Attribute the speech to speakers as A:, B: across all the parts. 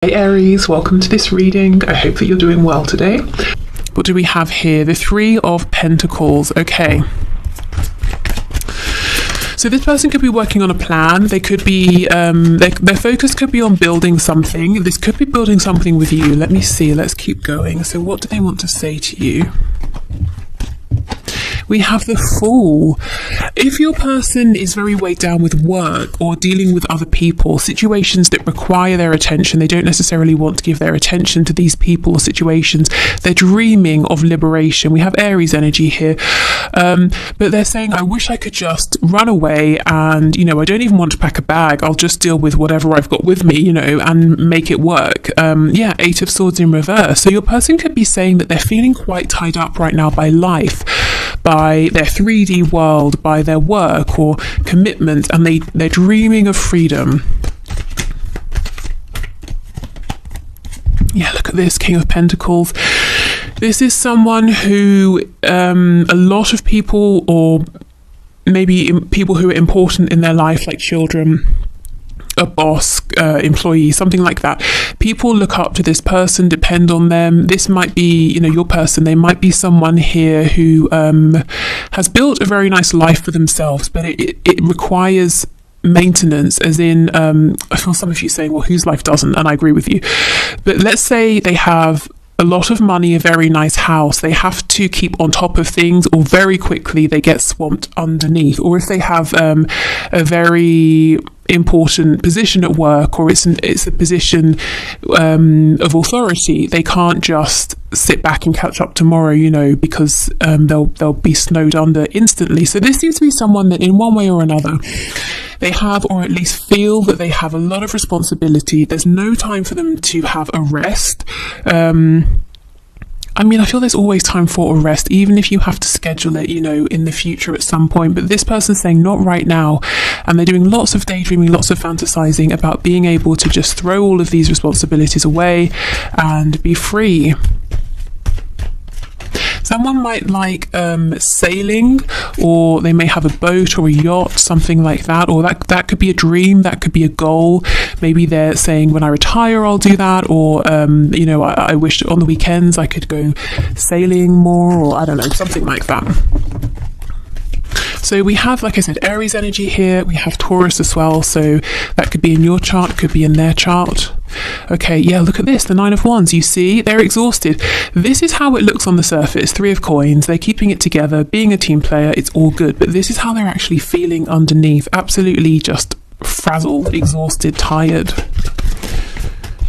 A: Hey Aries, welcome to this reading. I hope that you're doing well today. What do we have here? The Three of Pentacles. Okay. So this person could be working on a plan. They could be, their focus could be on building something. This could be building something with you. Let me see. Let's keep going. So what do they want to say to you? We have the Fool. If your person is very weighed down with work or dealing with other people, situations that require their attention, they don't necessarily want to give their attention to these people or situations. They're dreaming of liberation. We have Aries energy here. But they're saying, I wish I could just run away and, I don't even want to pack a bag. I'll just deal with whatever I've got with me, and make it work. Eight of Swords in reverse. So your person could be saying that they're feeling quite tied up right now by life, by their 3D world, by their work or commitment, and they're dreaming of freedom. Yeah, look at this, King of Pentacles. This is someone who a lot of people, or maybe people who are important in their life, like children, a boss, employee, something like that. People look up to this person, depend on them. This might be, your person. They might be someone here who has built a very nice life for themselves, but it requires maintenance, as in, I feel some of you saying, well, whose life doesn't? And I agree with you. But let's say they have a lot of money, a very nice house. They have to keep on top of things, or very quickly they get swamped underneath. Or if they have a very important position at work, or it's a position of authority, they can't just sit back and catch up tomorrow, because they'll be snowed under instantly. So this seems to be someone that in one way or another they have, or at least feel that they have a lot of responsibility. There's no time for them to have a rest. I feel there's always time for a rest, even if you have to schedule it, in the future at some point. But this person's saying not right now. And they're doing lots of daydreaming, lots of fantasizing about being able to just throw all of these responsibilities away and be free. Someone might like sailing, or they may have a boat or a yacht, something like that, or that could be a dream, that could be a goal. Maybe they're saying, when I retire, I'll do that, or I wish on the weekends I could go sailing more, or I don't know, something like that. So we have, like I said, Aries energy here. We have Taurus as well. So that could be in your chart, could be in their chart. Okay, yeah, look at this, the Nine of Wands. You see, they're exhausted. This is how it looks on the surface. Three of Coins. They're keeping it together, being a team player. It's all good. But this is how they're actually feeling underneath. Absolutely just frazzled, exhausted, tired.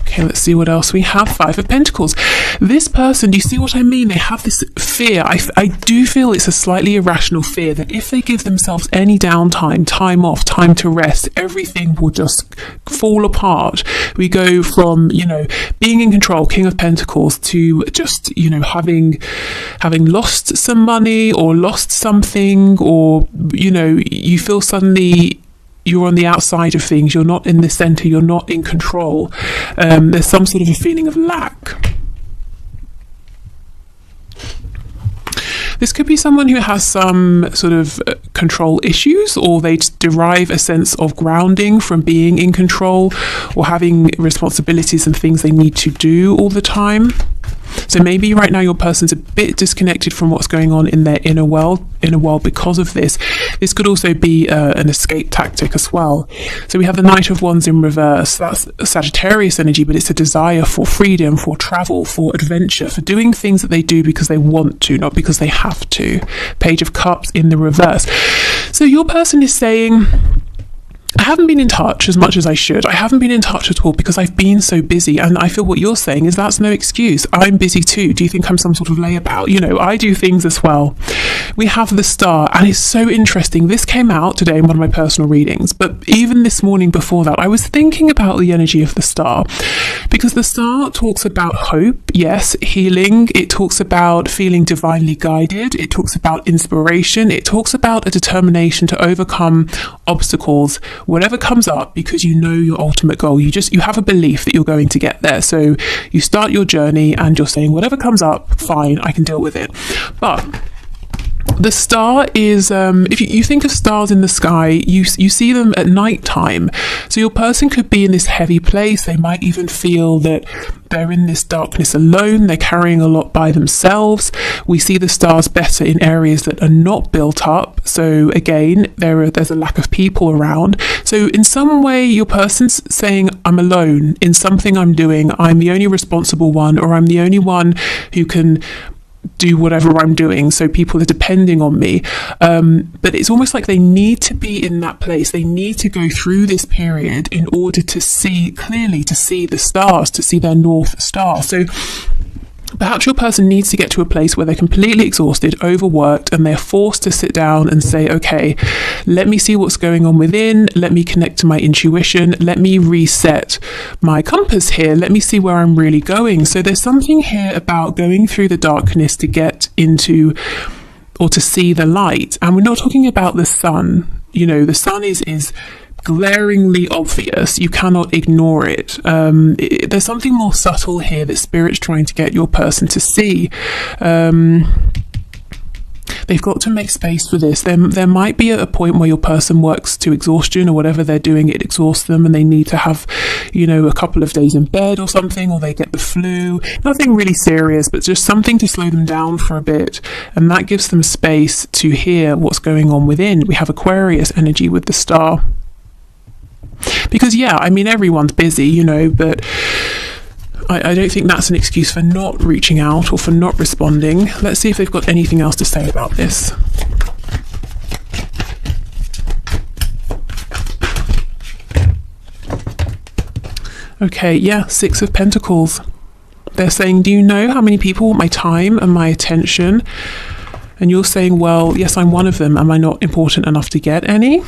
A: Okay, let's see what else we have. Five of Pentacles. This person, do you see what I mean? They have this fear. I do feel it's a slightly irrational fear that if they give themselves any downtime, time off, time to rest, everything will just fall apart. We go from, being in control, King of Pentacles, to just, having lost some money or lost something, or, you feel suddenly you're on the outside of things, you're not in the center, you're not in control. There's some sort of a feeling of lack. This could be someone who has some sort of control issues, or they derive a sense of grounding from being in control or having responsibilities and things they need to do all the time. So maybe right now your person's a bit disconnected from what's going on in their inner world because of this. This could also be an escape tactic as well. So we have the Knight of Wands in reverse. That's Sagittarius energy, but it's a desire for freedom, for travel, for adventure, for doing things that they do because they want to, not because they have to. Page of Cups in the reverse. So your person is saying, I haven't been in touch as much as I should. I haven't been in touch at all because I've been so busy. And I feel what you're saying is that's no excuse. I'm busy too. Do you think I'm some sort of layabout? I do things as well. We have the Star, and it's so interesting. This came out today in one of my personal readings, but even this morning before that, I was thinking about the energy of the Star, because the Star talks about hope, yes, healing. It talks about feeling divinely guided. It talks about inspiration. It talks about a determination to overcome obstacles, whatever comes up, because you know your ultimate goal. You have a belief that you're going to get there. So you start your journey and you're saying, whatever comes up, fine, I can deal with it. But The star is, if you think of stars in the sky, you see them at night time. So your person could be in this heavy place. They might even feel that they're in this darkness alone. They're carrying a lot by themselves. We see the stars better in areas that are not built up. So again, there's a lack of people around. So in some way, your person's saying, I'm alone in something I'm doing. I'm the only responsible one, or I'm the only one who can do whatever I'm doing, so people are depending on me. But it's almost like they need to be in that place. They need to go through this period in order to see clearly, to see the stars, to see their North Star. So perhaps your person needs to get to a place where they're completely exhausted, overworked, and they're forced to sit down and say, okay, let me see what's going on within. Let me connect to my intuition. Let me reset my compass here. Let me see where I'm really going. So there's something here about going through the darkness to get into or to see the light. And we're not talking about the sun. You know, the sun is glaringly obvious. You cannot ignore it. There's something more subtle here that Spirit's trying to get your person to see. They've got to make space for this. There might be a point where your person works to exhaustion, or whatever they're doing, it exhausts them, and they need to have, you know, a couple of days in bed or something, or they get the flu. Nothing really serious, but just something to slow them down for a bit. And that gives them space to hear what's going on within. We have Aquarius energy with the star. Because, yeah, I mean, everyone's busy, you know, but I don't think that's an excuse for not reaching out or for not responding. Let's see if they've got anything else to say about this. Okay, yeah, Six of Pentacles. They're saying, do you know how many people want my time and my attention? And you're saying, well, yes, I'm one of them. Am I not important enough to get any?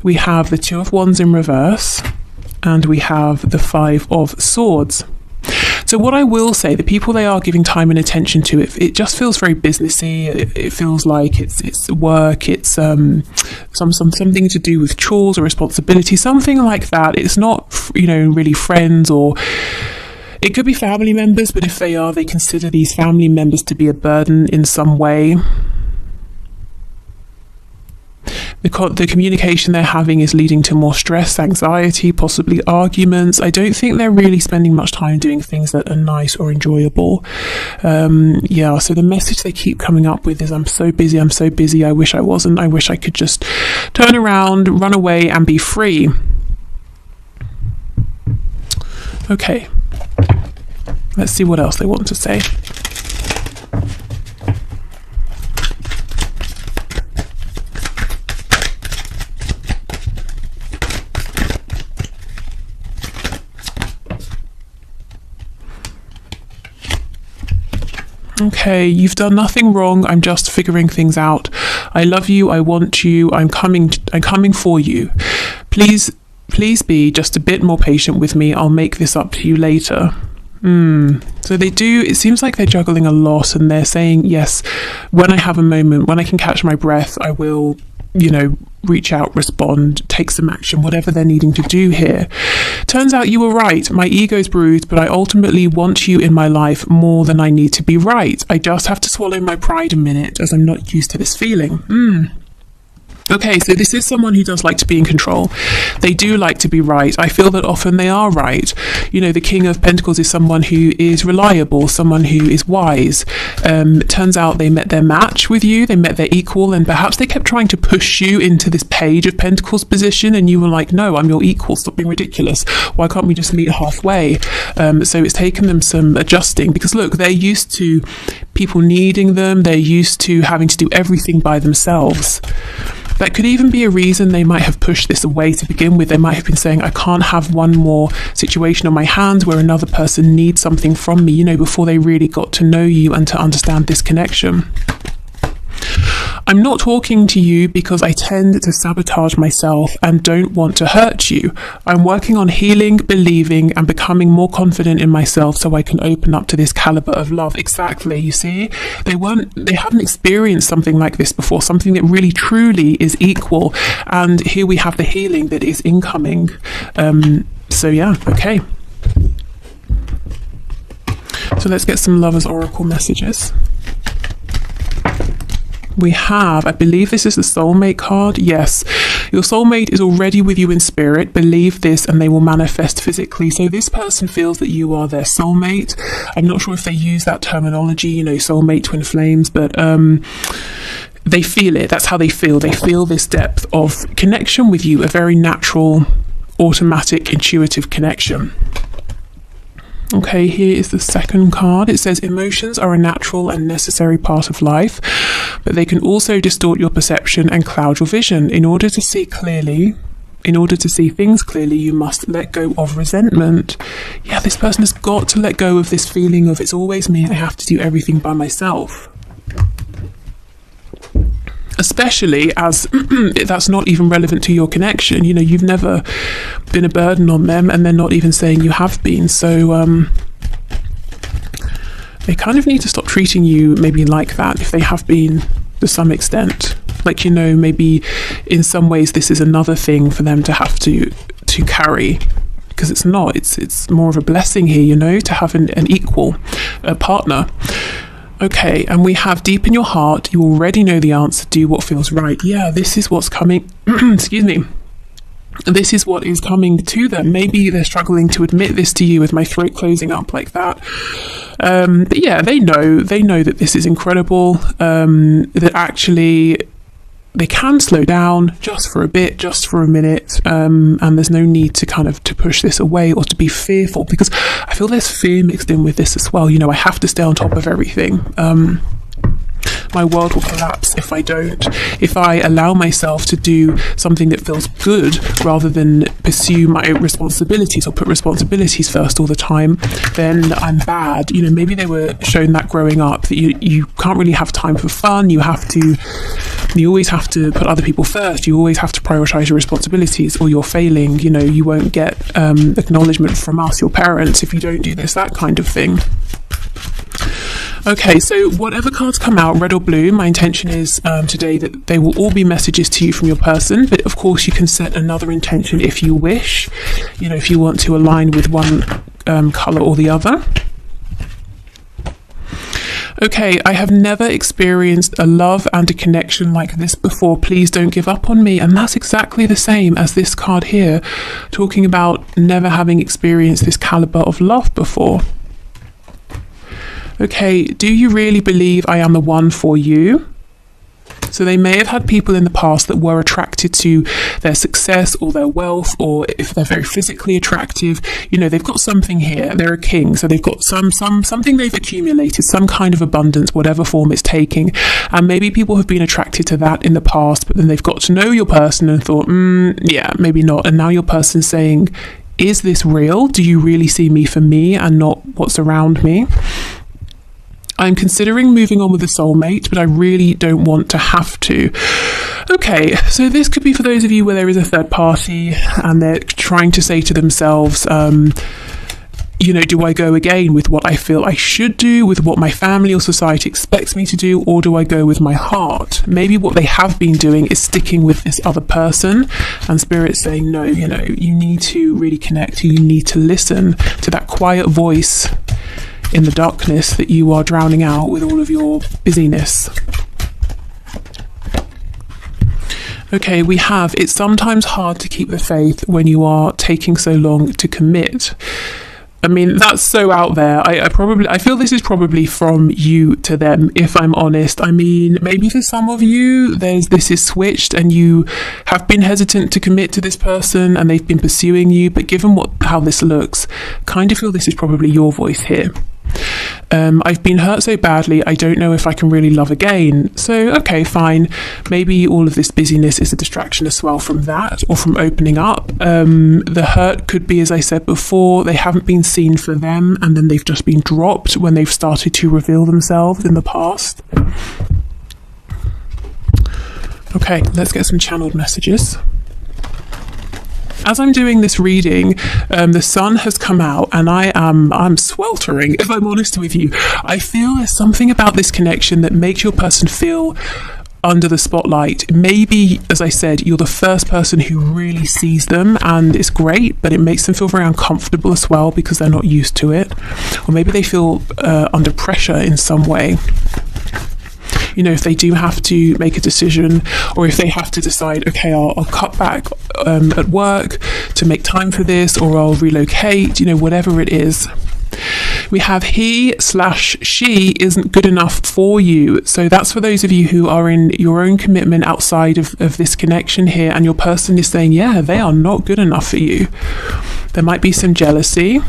A: We have the Two of Wands in reverse, and we have the Five of Swords. So what I will say, the people they are giving time and attention to, it just feels very businessy. It feels like it's work. It's something to do with chores or responsibility, something like that. It's not, you know, really friends, or it could be family members, but if they are, they consider these family members to be a burden in some way. The communication they're having is leading to more stress, anxiety, possibly arguments. I don't think they're really spending much time doing things that are nice or enjoyable. Yeah, so the message they keep coming up with is, I'm so busy, I wish I wasn't, I wish I could just turn around, run away and be free. Okay, let's see what else they want to say. Okay, you've done nothing wrong. I'm just figuring things out. I love you. I want you. I'm coming for you. Please be just a bit more patient with me. I'll make this up to you later. So they do, it seems like they're juggling a lot, and they're saying, yes, when I have a moment, when I can catch my breath, I will, you know, reach out, respond, take some action, whatever they're needing to do here. Turns out you were right. My ego's bruised, but I ultimately want you in my life more than I need to be right. I just have to swallow my pride a minute, as I'm not used to this feeling. Okay, so this is someone who does like to be in control. They do like to be right. I feel that often they are right. You know, the King of Pentacles is someone who is reliable, someone who is wise. Turns out they met their match with you, they met their equal, and perhaps they kept trying to push you into this Page of Pentacles position, and you were like, no, I'm your equal, stop being ridiculous. Why can't we just meet halfway? So it's taken them some adjusting, because look, they're used to people needing them, they're used to having to do everything by themselves. That could even be a reason they might have pushed this away to begin with. They might have been saying, I can't have one more situation on my hands where another person needs something from me, you know, before they really got to know you and to understand this connection. I'm not talking to you because I tend to sabotage myself and don't want to hurt you. I'm working on healing, believing, and becoming more confident in myself so I can open up to this caliber of love. Exactly, you see? They hadn't experienced something like this before, something that really truly is equal. And here we have the healing that is incoming. So yeah, okay. So let's get some Lovers Oracle messages. We have, I believe this is the soulmate card. Yes, your soulmate is already with you in spirit. Believe this and they will manifest physically. So this person feels that you are their soulmate. I'm not sure if they use that terminology, you know, soulmate, twin flames, but they feel it. That's how they feel. They feel this depth of connection with you, a very natural, automatic, intuitive connection. Okay, here is the second card. It says emotions are a natural and necessary part of life, but they can also distort your perception and cloud your vision. In order to see clearly, in order to see things clearly, you must let go of resentment. Yeah, this person has got to let go of this feeling of it's always me, I have to do everything by myself. Especially as that's not even relevant to your connection. You know, you've never been a burden on them and they're not even saying you have been. So they kind of need to stop treating you maybe like that if they have been to some extent. Like, you know, maybe in some ways this is another thing for them to have to carry, because it's not. It's more of a blessing here, you know, to have an equal partner. Okay, and we have deep in your heart, you already know the answer, do what feels right. Yeah, this is what's coming, excuse me. This is what is coming to them. Maybe they're struggling to admit this to you with my throat closing up like that. But yeah, they know that this is incredible, that actually they can slow down just for a bit, just for a minute, and there's no need to kind of to push this away or to be fearful, because I feel there's fear mixed in with this as well. You know, I have to stay on top of everything. My world will collapse if I don't. If I allow myself to do something that feels good rather than pursue my responsibilities or put responsibilities first all the time, then I'm bad. You know, maybe they were shown that growing up, that you can't really have time for fun. You always have to put other people first. You always have to prioritize your responsibilities or you're failing. You know, you won't get acknowledgement from us, your parents, if you don't do this, that kind of thing. Okay, so whatever cards come out, red or blue, my intention is today that they will all be messages to you from your person, but of course you can set another intention if you wish, you know, if you want to align with one colour or the other. Okay, I have never experienced a love and a connection like this before. Please don't give up on me. And that's exactly the same as this card here, talking about never having experienced this calibre of love before. Okay, do you really believe I am the one for you? So they may have had people in the past that were attracted to their success or their wealth, or if they're very physically attractive, you know, they've got something here. They're a king, so they've got something they've accumulated, some kind of abundance, whatever form it's taking. And maybe people have been attracted to that in the past, but then they've got to know your person and thought, yeah, maybe not. And now your person's saying, is this real? Do you really see me for me and not what's around me? I'm considering moving on with a soulmate, but I really don't want to have to. Okay, so this could be for those of you where there is a third party and they're trying to say to themselves, you know, do I go again with what I feel I should do, with what my family or society expects me to do, or do I go with my heart? Maybe what they have been doing is sticking with this other person, and Spirit's saying, no, you know, you need to really connect, you need to listen to that quiet voice in the darkness that you are drowning out with all of your busyness. Okay, we have, it's sometimes hard to keep the faith when you are taking so long to commit. I mean, that's so out there. I feel this is probably from you to them, if I'm honest. I mean, maybe for some of you, this is switched and you have been hesitant to commit to this person and they've been pursuing you. But given how this looks, kind of feel this is probably your voice here. I've been hurt so badly, I don't know if I can really love again. So, okay, fine. Maybe all of this busyness is a distraction as well from that, or from opening up. The hurt could be, as I said before, they haven't been seen for them, and then they've just been dropped when they've started to reveal themselves in the past. Okay, let's get some channeled messages. As I'm doing this reading, the sun has come out and I'm sweltering, if I'm honest with you. I feel there's something about this connection that makes your person feel under the spotlight. Maybe, as I said, you're the first person who really sees them and it's great, but it makes them feel very uncomfortable as well because they're not used to it. Or maybe they feel under pressure in some way. You know, if they do have to make a decision, or if they have to decide, okay, I'll cut back at work to make time for this, or I'll relocate, you know, whatever it is. We have he/she isn't good enough for you. So that's for those of you who are in your own commitment outside of this connection here, and your person is saying, yeah, they are not good enough for you. There might be some jealousy.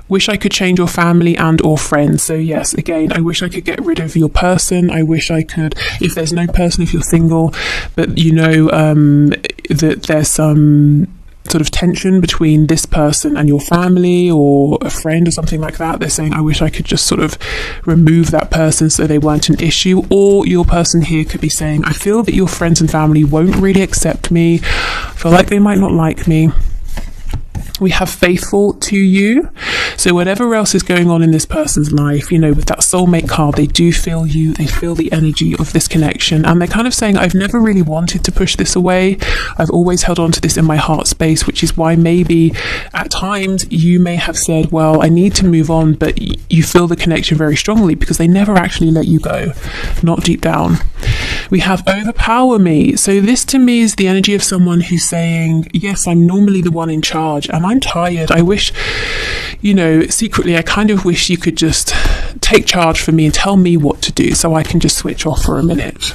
A: Wish I could change your family and or friends. So yes, again, I wish I could get rid of your person. I wish I could, if there's no person, if you're single, but you know that there's some sort of tension between this person and your family or a friend or something like that. They're saying, I wish I could just sort of remove that person so they weren't an issue. Or your person here could be saying, I feel that your friends and family won't really accept me. I feel like they might not like me. We have faithful to you. So whatever else is going on in this person's life, you know, with that soulmate card, they do feel you, they feel the energy of this connection. And they're kind of saying, I've never really wanted to push this away. I've always held on to this in my heart space, which is why maybe at times you may have said, well, I need to move on, but you feel the connection very strongly because they never actually let you go, not deep down. We have overpower me. So this to me is the energy of someone who's saying, yes, I'm normally the one in charge and I'm tired. I wish, you know, secretly, I kind of wish you could just take charge for me and tell me what to do so I can just switch off for a minute.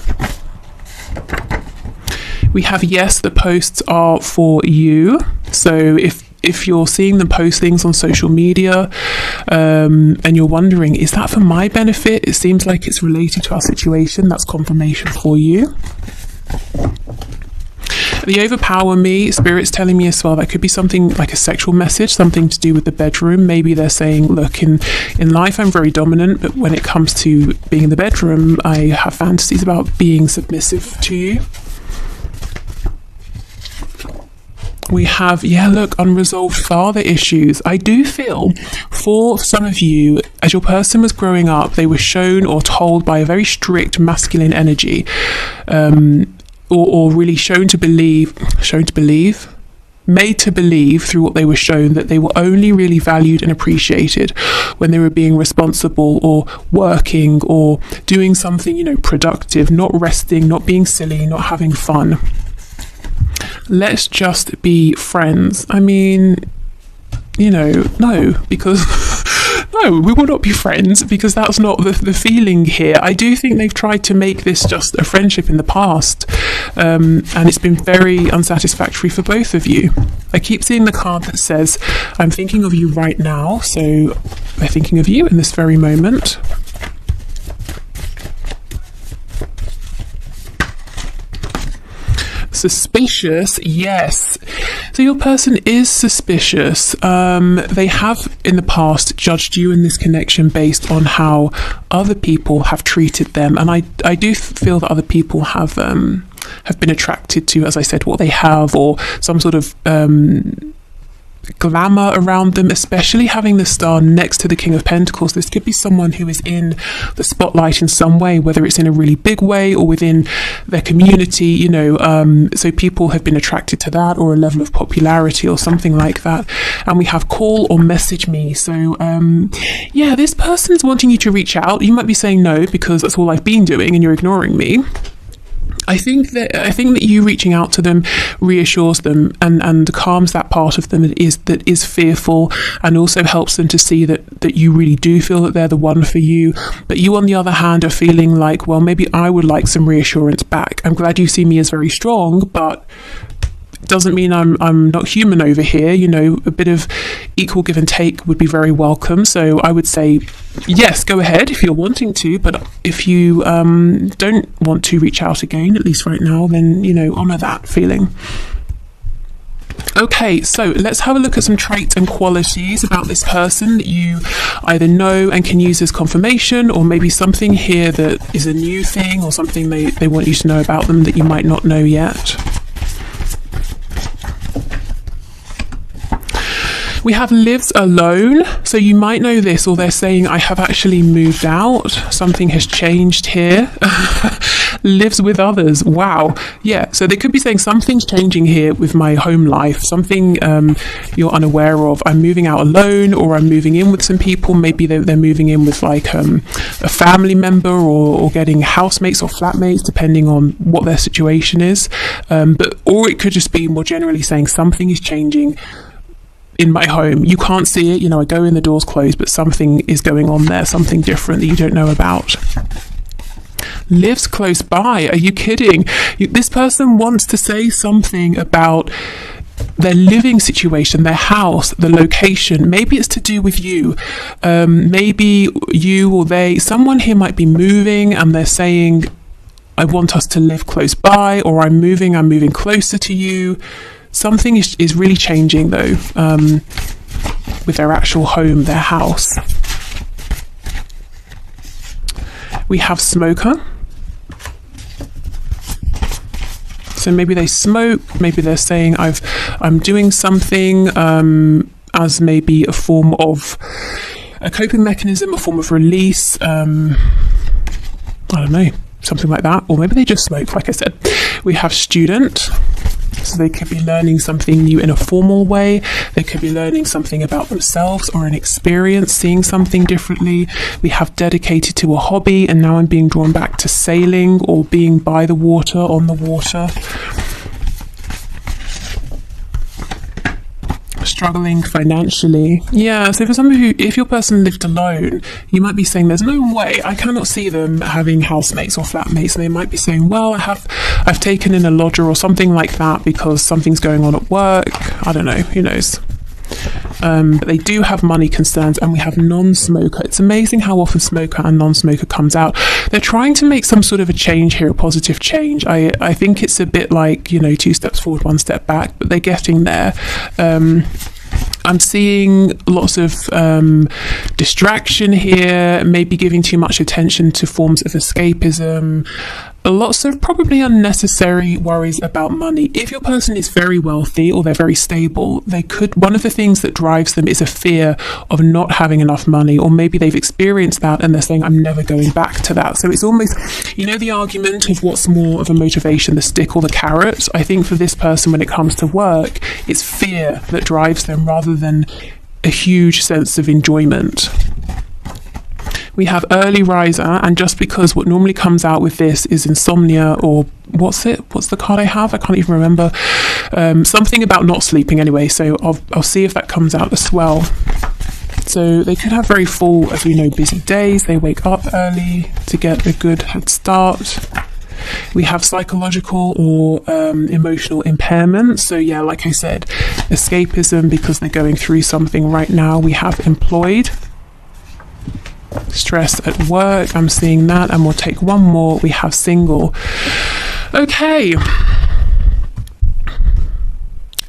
A: We have, yes, the posts are for you. So if you're seeing them post things on social media and you're wondering, is that for my benefit? It seems like it's related to our situation. That's confirmation for you. The overpower me, Spirit's telling me as well, that could be something like a sexual message, something to do with the bedroom. Maybe they're saying, look, in life I'm very dominant, but when it comes to being in the bedroom, I have fantasies about being submissive to you. We have, yeah, look, unresolved father issues. I do feel for some of you, as your person was growing up, they were shown or told by a very strict masculine energy, or really made to believe through what they were shown that they were only really valued and appreciated when they were being responsible or working or doing something, you know, productive, not resting, not being silly, not having fun. Let's just be friends. I mean, you know, no, because no, we will not be friends because that's not the feeling here. I do think they've tried to make this just a friendship in the past, and it's been very unsatisfactory for both of you. I keep seeing the card that says, I'm thinking of you right now. So they're thinking of you in this very moment. Suspicious, yes. So your person is suspicious. They have in the past judged you in this connection based on how other people have treated them, and I do feel that other people have been attracted to, as I said, what they have, or some sort of glamour around them, especially having the star next to the King of Pentacles. This could be someone who is in the spotlight in some way, whether it's in a really big way or within their community, you know, so people have been attracted to that, or a level of popularity or something like that. And we have call or message me. So yeah, this person's wanting you to reach out. You might be saying no because that's all I've been doing and you're ignoring me. I think that you reaching out to them reassures them and calms that part of them that is fearful, and also helps them to see that you really do feel that they're the one for you. But you, on the other hand, are feeling like, well, maybe I would like some reassurance back. I'm glad you see me as very strong, but doesn't mean I'm not human over here. You know, a bit of equal give and take would be very welcome. So I would say, yes, go ahead if you're wanting to, but if you don't want to reach out again, at least right now, then, you know, honor that feeling. Okay, so let's have a look at some traits and qualities about this person that you either know and can use as confirmation, or maybe something here that is a new thing or something they want you to know about them that you might not know yet. We have lives alone. So you might know this, or they're saying, I have actually moved out. Something has changed here. Lives with others. Wow. Yeah. So they could be saying something's changing here with my home life, something you're unaware of. I'm moving out alone, or I'm moving in with some people. Maybe they're moving in with like a family member, or getting housemates or flatmates, depending on what their situation is. Or it could just be more generally saying something is changing in my home. You can't see it, I go in, the door's closed, but something is going on there, something different that you don't know about. Lives close by. Are you kidding? This person wants to say something about their living situation, their house, the location. Maybe it's to do with you. Maybe you or they, someone here might be moving and they're saying, I want us to live close by, or I'm moving closer to you. Something is really changing though, with their actual home, their house. We have smoker. So maybe they smoke, maybe they're saying I'm doing something as maybe a form of a coping mechanism, a form of release, I don't know, something like that. Or maybe they just smoke, like I said. We have student. So they could be learning something new in a formal way. They could be learning something about themselves or an experience, seeing something differently. We have dedicated to a hobby, and now I'm being drawn back to sailing or being by the water, on the water. Struggling financially. Yeah, so for some of you, if your person lived alone, you might be saying there's no way, I cannot see them having housemates or flatmates. And they might be saying, well, I've taken in a lodger or something like that because something's going on at work. I don't know, who knows. But they do have money concerns, and we have non-smoker. It's amazing how often smoker and non-smoker comes out. They're trying to make some sort of a change here, a positive change. I think it's a bit like, 2 steps forward, 1 step back, but they're getting there. I'm seeing lots of distraction here, maybe giving too much attention to forms of escapism, lots of probably unnecessary worries about money. If your person is very wealthy or they're very stable, one of the things that drives them is a fear of not having enough money, or maybe they've experienced that and they're saying, I'm never going back to that. So it's almost, the argument of what's more of a motivation, the stick or the carrot. I think for this person, when it comes to work, it's fear that drives them rather than a huge sense of enjoyment. We have early riser, and just because what normally comes out with this is insomnia, or what's the card I have? I can't even remember. Something about not sleeping anyway, so I'll see if that comes out as well. So they could have very full, as we know, busy days. They wake up early to get a good head start. We have psychological or emotional impairment. So yeah, like I said, escapism because they're going through something right now. We have employed. Stress at work, I'm seeing that, and we'll take one more. We have single. Okay.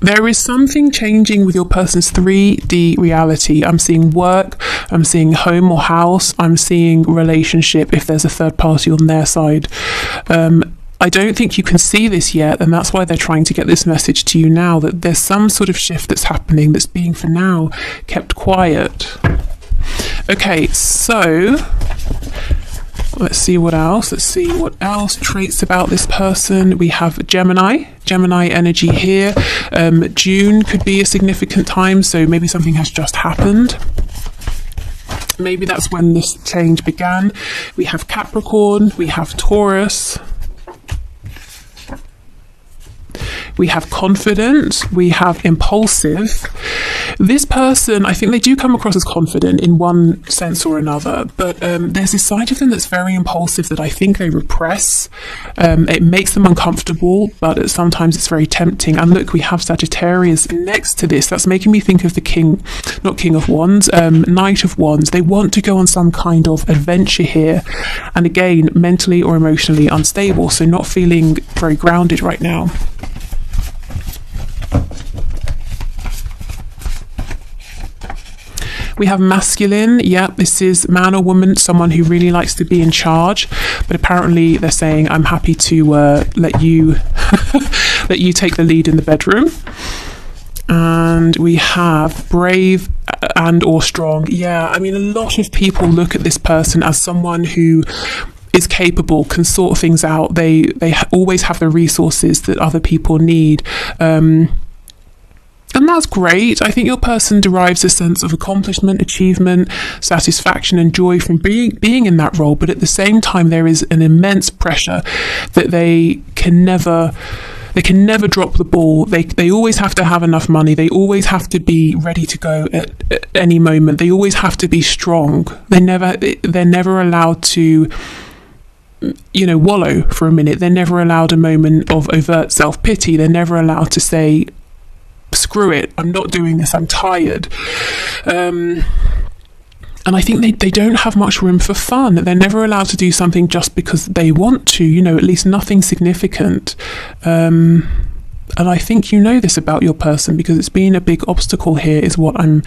A: There is something changing with your person's 3D reality. I'm seeing work, I'm seeing home or house, I'm seeing relationship if there's a third party on their side. I don't think you can see this yet, and that's why they're trying to get this message to you now, that there's some sort of shift that's happening that's being, for now, kept quiet. Okay, so let's see what else. Traits about this person. We have Gemini energy here. June could be a significant time, so maybe something has just happened. Maybe that's when this change began. We have Capricorn, we have Taurus. We have confident, we have impulsive. This person, I think they do come across as confident in one sense or another, but there's this side of them that's very impulsive that I think they repress. It makes them uncomfortable, but sometimes it's very tempting. And look, we have Sagittarius next to this. That's making me think of the King of Wands, Knight of Wands. They want to go on some kind of adventure here. And again, mentally or emotionally unstable, so not feeling very grounded right now. We have masculine. Yeah, this is man or woman, someone who really likes to be in charge, but apparently they're saying, I'm happy to let you let you take the lead in the bedroom. And we have brave and or strong. Yeah, I mean, a lot of people look at this person as someone who is capable, can sort things out. They always have the resources that other people need. And that's great. I think your person derives a sense of accomplishment, achievement, satisfaction, and joy from being in that role. But at the same time, there is an immense pressure that they can never drop the ball. They always have to have enough money. They always have to be ready to go at any moment. They always have to be strong. They're never allowed to, wallow for a minute. They're never allowed a moment of overt self-pity. They're never allowed to say, screw it, I'm not doing this, I'm tired. And I think they don't have much room for fun. They're never allowed to do something just because they want to, at least nothing significant. And I think this about your person, because it's been a big obstacle here, is what I'm